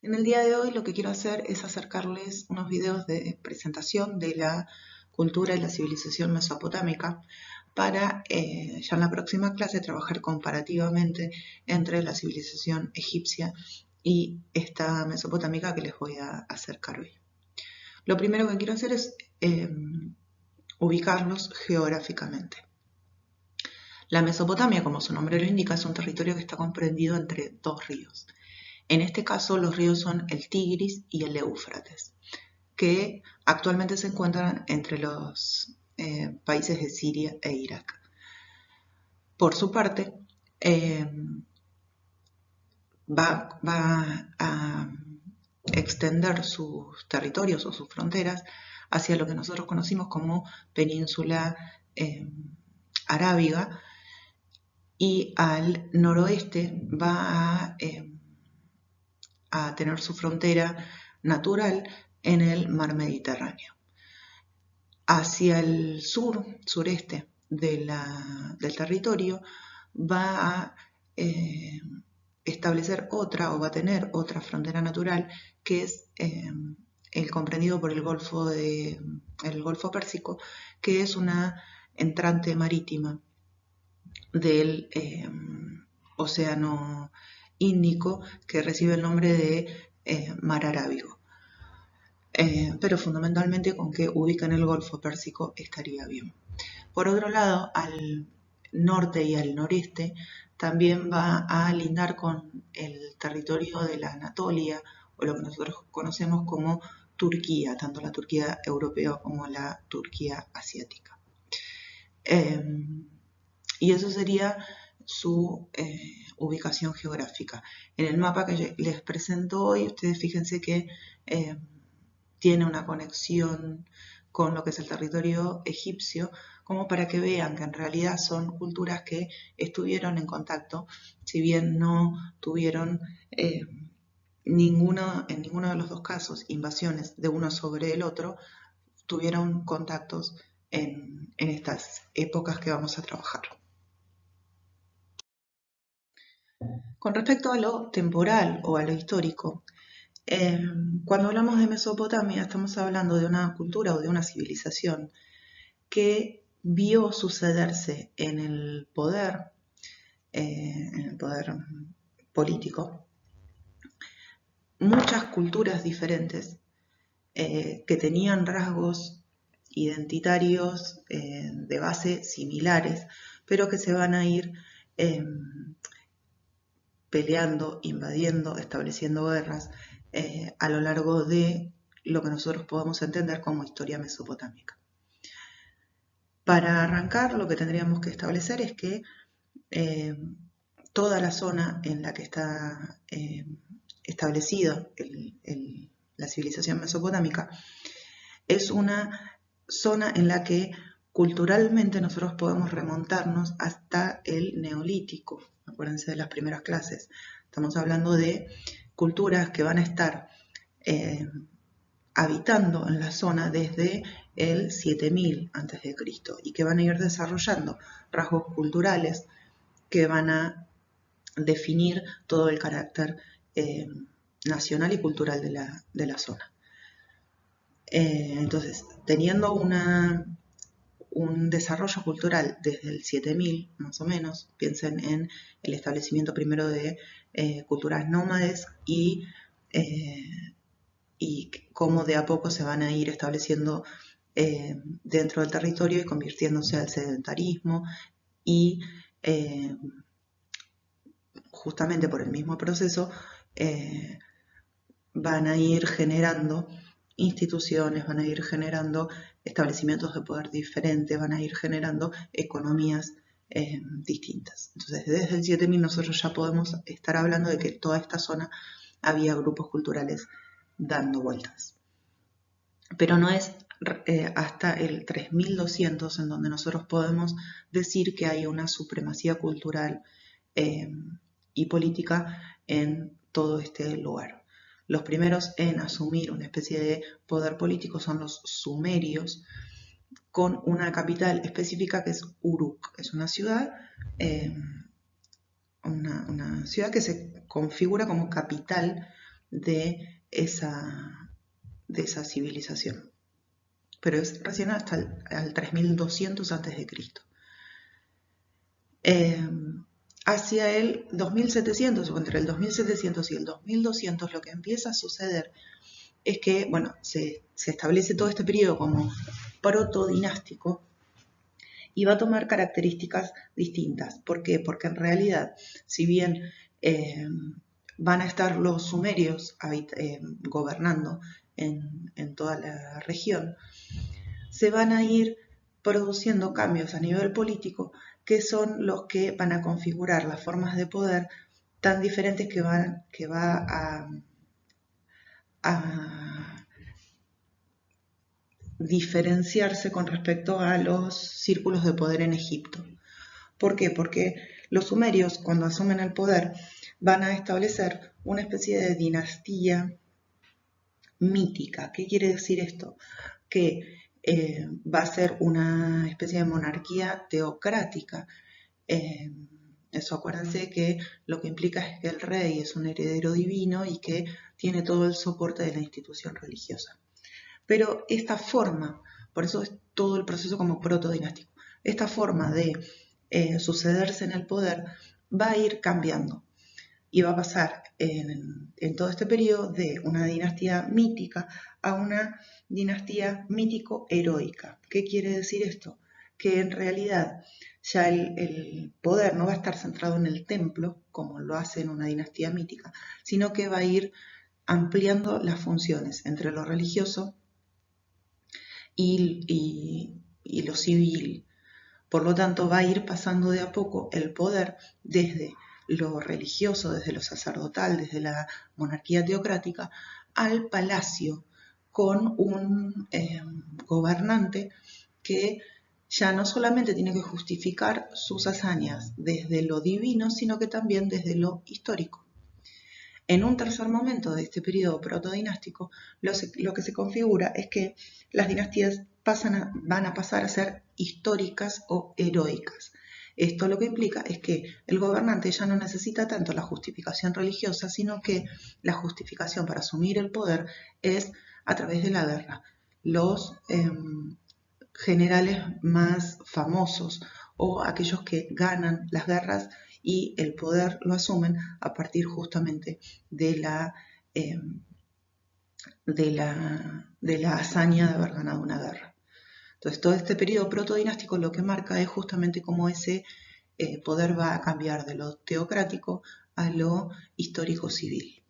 En el día de hoy lo que quiero hacer es acercarles unos videos de presentación de la cultura y la civilización mesopotámica para ya en la próxima clase trabajar comparativamente entre la civilización egipcia y esta mesopotámica que les voy a acercar hoy. Lo primero que quiero hacer es ubicarlos geográficamente. La Mesopotamia, como su nombre lo indica, es un territorio que está comprendido entre dos ríos. En este caso, los ríos son el Tigris y el Éufrates, que actualmente se encuentran entre los países de Siria e Irak. Por su parte, va a extender sus territorios o sus fronteras hacia lo que nosotros conocimos como península arábiga, y al noroeste va a tener su frontera natural en el mar Mediterráneo. Hacia el sur, sureste del territorio, va a establecer otra o va a tener otra frontera natural que es el comprendido por el Golfo Pérsico, que es una entrante marítima del Océano Índico, que recibe el nombre de Mar Arábigo. Pero fundamentalmente con que ubica en el Golfo Pérsico estaría bien. Por otro lado, al norte y al noreste también va a lindar con el territorio de la Anatolia, o lo que nosotros conocemos como Turquía, tanto la Turquía europea como la Turquía asiática. Y eso sería su ubicación geográfica. En el mapa que les presento hoy, ustedes fíjense que tiene una conexión con lo que es el territorio egipcio, como para que vean que en realidad son culturas que estuvieron en contacto, si bien no tuvieron en ninguno de los dos casos invasiones de uno sobre el otro, tuvieron contactos en estas épocas que vamos a trabajar. Con respecto a lo temporal o a lo histórico, cuando hablamos de Mesopotamia estamos hablando de una cultura o de una civilización que vio sucederse en el poder político, muchas culturas diferentes que tenían rasgos identitarios de base similares, pero que se van a ir peleando, invadiendo, estableciendo guerras a lo largo de lo que nosotros podemos entender como historia mesopotámica. Para arrancar, lo que tendríamos que establecer es que toda la zona en la que está establecida la civilización mesopotámica es una zona en la que culturalmente nosotros podemos remontarnos hasta el Neolítico. Acuérdense de las primeras clases. Estamos hablando de culturas que van a estar habitando en la zona desde el 7000 a.C. y que van a ir desarrollando rasgos culturales que van a definir todo el carácter nacional y cultural de la zona. Entonces, teniendo un desarrollo cultural desde el 7000 más o menos, piensen en el establecimiento primero de culturas nómades y cómo de a poco se van a ir estableciendo dentro del territorio y convirtiéndose al sedentarismo y justamente por el mismo proceso van a ir generando instituciones, van a ir generando establecimientos de poder diferentes, van a ir generando economías distintas. Entonces, desde el 7000 nosotros ya podemos estar hablando de que toda esta zona había grupos culturales dando vueltas. Pero no es hasta el 3200 en donde nosotros podemos decir que hay una supremacía cultural y política en todo este lugar. Los primeros en asumir una especie de poder político son los sumerios, con una capital específica que es Uruk. Es una ciudad, una ciudad que se configura como capital de esa civilización. Pero es recién hasta el 3200 a.C. Hacia el 2700 o entre el 2700 y el 2200 lo que empieza a suceder es que, bueno, se establece todo este periodo como protodinástico y va a tomar características distintas. ¿Por qué? Porque en realidad, si bien van a estar los sumerios gobernando en toda la región, se van a ir produciendo cambios a nivel político que son los que van a configurar las formas de poder tan diferentes que va a diferenciarse con respecto a los círculos de poder en Egipto. ¿Por qué? Porque los sumerios, cuando asumen el poder, van a establecer una especie de dinastía mítica. ¿Qué quiere decir esto? Que va a ser una especie de monarquía teocrática. Eso, acuérdense que lo que implica es que el rey es un heredero divino y que tiene todo el soporte de la institución religiosa. Pero esta forma, por eso es todo el proceso como protodinástico, esta forma de sucederse en el poder va a ir cambiando y va a pasar en todo este periodo de una dinastía mítica a una dinastía mítico-heroica. ¿Qué quiere decir esto? Que en realidad ya el poder no va a estar centrado en el templo, como lo hace en una dinastía mítica, sino que va a ir ampliando las funciones entre lo religioso y lo civil. Por lo tanto, va a ir pasando de a poco el poder desde lo religioso, desde lo sacerdotal, desde la monarquía teocrática, al palacio con un gobernante que ya no solamente tiene que justificar sus hazañas desde lo divino, sino que también desde lo histórico. En un tercer momento de este periodo protodinástico, lo que se configura es que las dinastías van a pasar a ser históricas o heroicas. Esto lo que implica es que el gobernante ya no necesita tanto la justificación religiosa, sino que la justificación para asumir el poder es a través de la guerra. Los generales más famosos o aquellos que ganan las guerras y el poder lo asumen a partir justamente de la hazaña de haber ganado una guerra. Entonces, todo este periodo protodinástico lo que marca es justamente cómo ese poder va a cambiar de lo teocrático a lo histórico civil.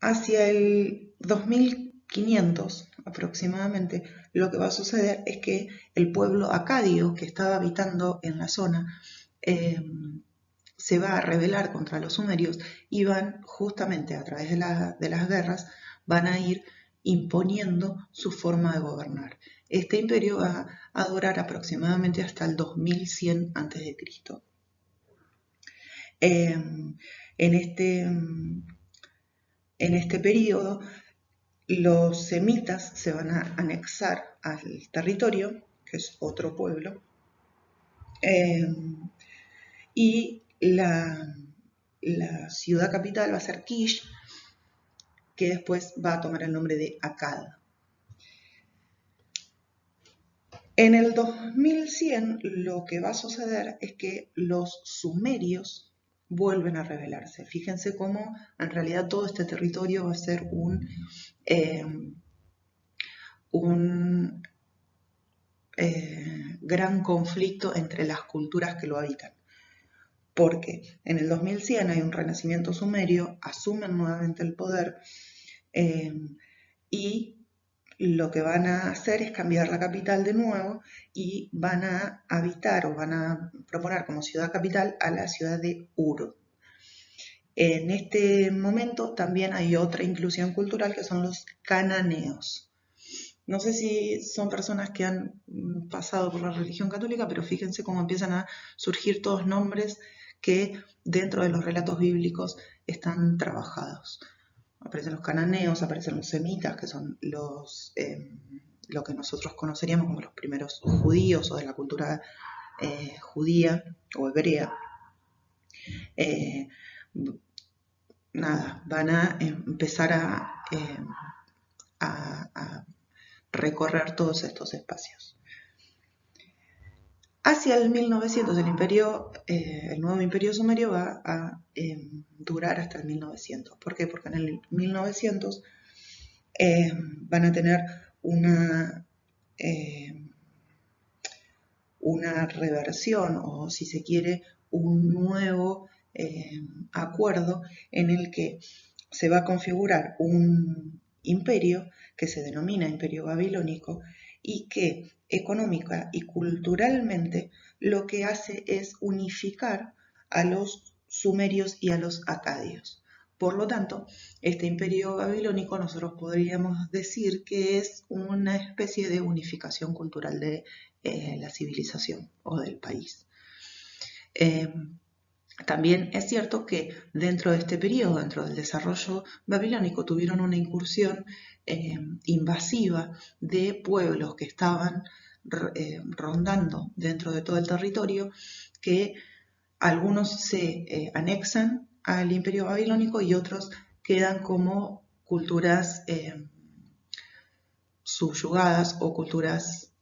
Hacia el 2500 aproximadamente, lo que va a suceder es que el pueblo acadio que estaba habitando en la zona se va a rebelar contra los sumerios y van justamente a través de las guerras, van a ir imponiendo su forma de gobernar. Este imperio va a durar aproximadamente hasta el 2100 a.C. En este periodo, los semitas se van a anexar al territorio, que es otro pueblo, y la ciudad capital va a ser Kish, que después va a tomar el nombre de Akkad. En el 2100 lo que va a suceder es que los sumerios vuelven a rebelarse. Fíjense cómo en realidad todo este territorio va a ser un gran conflicto entre las culturas que lo habitan. Porque en el 2100 hay un renacimiento sumerio, asumen nuevamente el poder y lo que van a hacer es cambiar la capital de nuevo y van a habitar o van a proponer como ciudad capital a la ciudad de Ur. En este momento también hay otra inclusión cultural que son los cananeos. No sé si son personas que han pasado por la religión católica, pero fíjense cómo empiezan a surgir todos nombres que dentro de los relatos bíblicos están trabajados. Aparecen los cananeos, aparecen los semitas, que son lo que nosotros conoceríamos como los primeros judíos o de la cultura judía o hebrea. Van a empezar a recorrer todos estos espacios. Hacia el 1900, el nuevo imperio sumerio va a durar hasta el 1900. ¿Por qué? Porque en el 1900 van a tener una reversión, o si se quiere, un nuevo acuerdo en el que se va a configurar un imperio que se denomina Imperio Babilónico y que económica y culturalmente lo que hace es unificar a los sumerios y a los acadios. Por lo tanto, este imperio babilónico nosotros podríamos decir que es una especie de unificación cultural de la civilización o del país. También es cierto que dentro de este periodo, dentro del desarrollo babilónico, tuvieron una incursión invasiva de pueblos que estaban rondando dentro de todo el territorio, que algunos se anexan al imperio babilónico y otros quedan como culturas subyugadas o culturas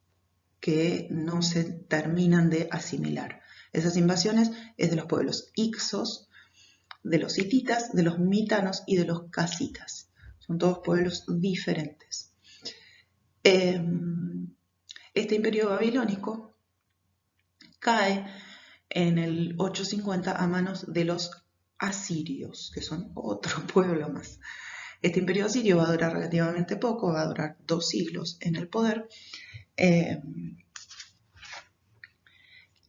que no se terminan de asimilar. Esas invasiones es de los pueblos hicsos, de los hititas, de los mitanos y de los casitas. Son todos pueblos diferentes. Este imperio babilónico cae en el 850 a manos de los asirios, que son otro pueblo más. Este imperio asirio va a durar relativamente poco, va a durar 2 siglos en el poder.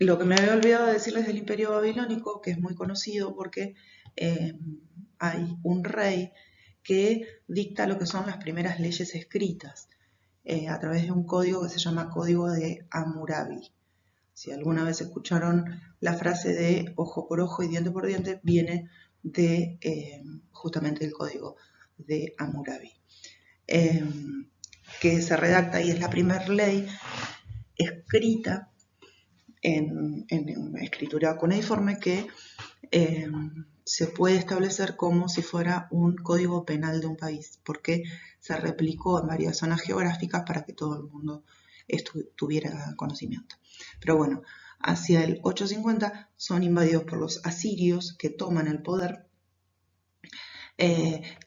Lo que me había olvidado de decirles del imperio babilónico, que es muy conocido porque hay un rey que dicta lo que son las primeras leyes escritas a través de un código que se llama Código de Hammurabi. Si alguna vez escucharon la frase de ojo por ojo y diente por diente, viene de justamente el Código de Hammurabi, que se redacta y es la primera ley escrita en escritura cuneiforme que se puede establecer como si fuera un código penal de un país, porque se replicó en varias zonas geográficas para que todo el mundo tuviera conocimiento. Pero bueno, hacia el 850 son invadidos por los asirios, que toman el poder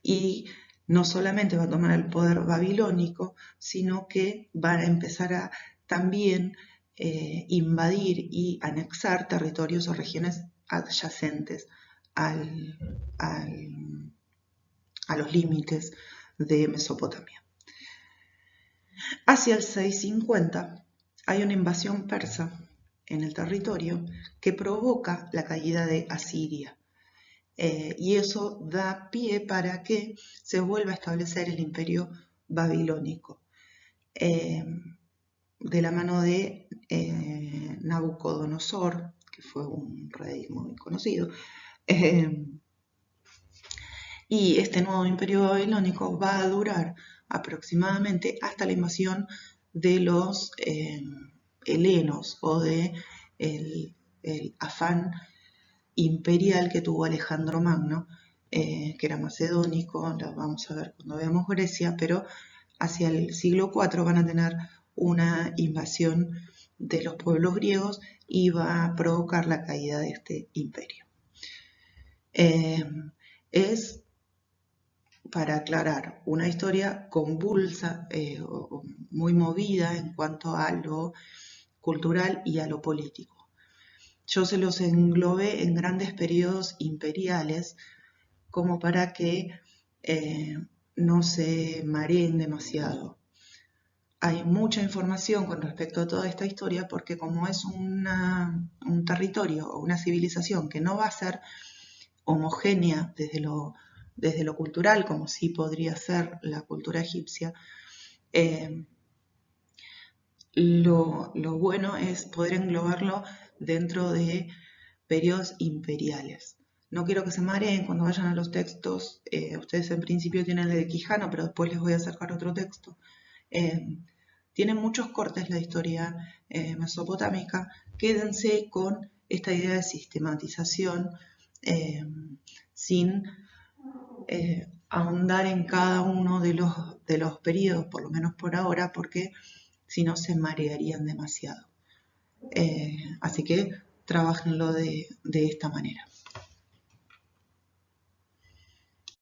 y no solamente va a tomar el poder babilónico, sino que van a empezar a también invadir y anexar territorios o regiones adyacentes a los límites de Mesopotamia. Hacia el 650 hay una invasión persa en el territorio que provoca la caída de Asiria. Y eso da pie para que se vuelva a establecer el imperio babilónico de la mano de Nabucodonosor, que fue un rey muy conocido. Y este nuevo imperio babilónico va a durar aproximadamente hasta la invasión de los helenos o de el afán imperial que tuvo Alejandro Magno, que era macedónico, lo vamos a ver cuando veamos Grecia, pero hacia el siglo IV van a tener una invasión de los pueblos griegos y va a provocar la caída de este imperio. Es, para aclarar, una historia convulsa, muy movida en cuanto a lo cultural y a lo político. Yo se los englobé en grandes periodos imperiales como para que no se mareen demasiado. Hay mucha información con respecto a toda esta historia porque como es un territorio o una civilización que no va a ser homogénea desde lo cultural, como sí podría ser la cultura egipcia, lo bueno es poder englobarlo dentro de periodos imperiales. No quiero que se mareen cuando vayan a los textos. Ustedes en principio tienen el de Quijano, pero después les voy a acercar otro texto. Tiene muchos cortes la historia mesopotámica. Quédense con esta idea de sistematización sin ahondar en cada uno de los periodos, por lo menos por ahora, porque si no se marearían demasiado. Así que trabajenlo de esta manera.